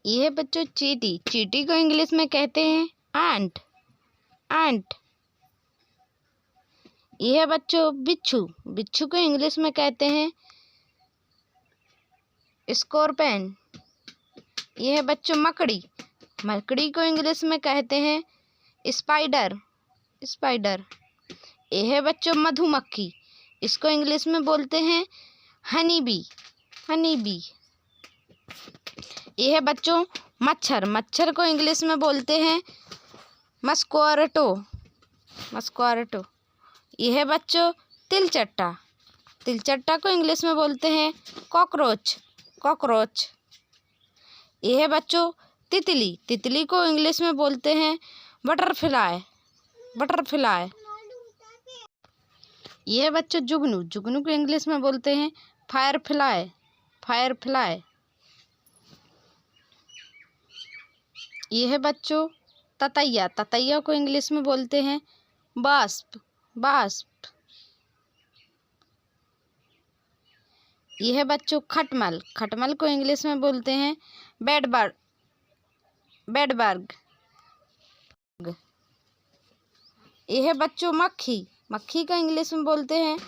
ये है बच्चों चींटी। चींटी को इंग्लिश में कहते हैं एंट। एंट। ये है बच्चों बिच्छू। बिच्छू को इंग्लिश में कहते हैं स्कॉर्पियन। ये है बच्चों मकड़ी। मकड़ी को इंग्लिश में कहते हैं स्पाइडर। स्पाइडर। ये है बच्चों मधुमक्खी। इसको इंग्लिश में बोलते हैं हनी बी। Honey bee. ये है बच्चों मच्छर। मच्छर को इंग्लिश में बोलते हैं मस्क्वाटो। मस्क्वाटो। ये है बच्चों तिलचट्टा। तिलचट्टा को इंग्लिश में बोलते हैं कॉकरोच। कॉकरोच। ये है बच्चों तितली। तितली को इंग्लिश में बोलते हैं बटरफ्लाई। बटरफ्लाई। ये है बच्चों जुगनू। जुगनू को इंग्लिश में बोलते हैं फायरफ्लाई। फायरफ्लाई। ये है बच्चों ततैया। ततैया को इंग्लिश में बोलते हैं वास्प। वास्प। ये है बच्चों खटमल। खटमल को इंग्लिश में बोलते हैं बेडबर्ग। बेडबर्ग। ये है बच्चों मक्खी। मक्खी को इंग्लिश में बोलते हैं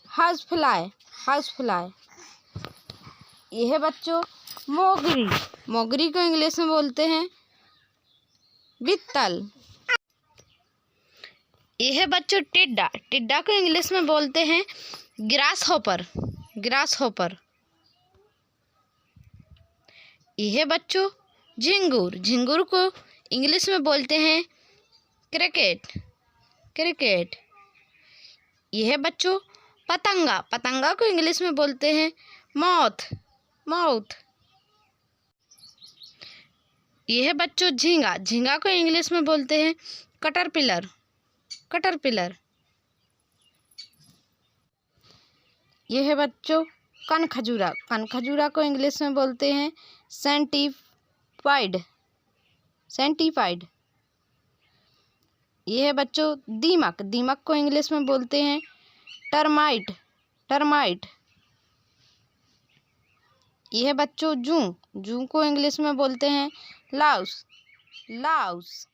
हाउस फ्लाई। House fly. ये है बच्चों मोगरी। मोगरी को इंग्लिश में बोलते हैं बित्तल। ये है बच्चों टिड्डा। टिड्डा को इंग्लिश में बोलते हैं ग्रास हॉपर। Grass hopper. ये है बच्चों झिंगुर। झिंगुर को इंग्लिश में बोलते हैं क्रिकेट। क्रिकेट। ये है बच्चों पतंगा। पतंगा को इंग्लिश में बोलते हैं मॉथ। मॉथ। ये है बच्चों झींगा। झींगा को इंग्लिश में बोलते हैं कटरपिलर। कटरपिलर। ये है बच्चों कनखजूरा। कनखजूरा को इंग्लिश में बोलते हैं सेंटीपाइड। सेंटीपाइड। ये है बच्चों दीमक। दीमक को इंग्लिश में बोलते हैं टर्माइट। टर्माइट। ये है बच्चों जू। जू को इंग्लिश में बोलते हैं लाउस। लाउस।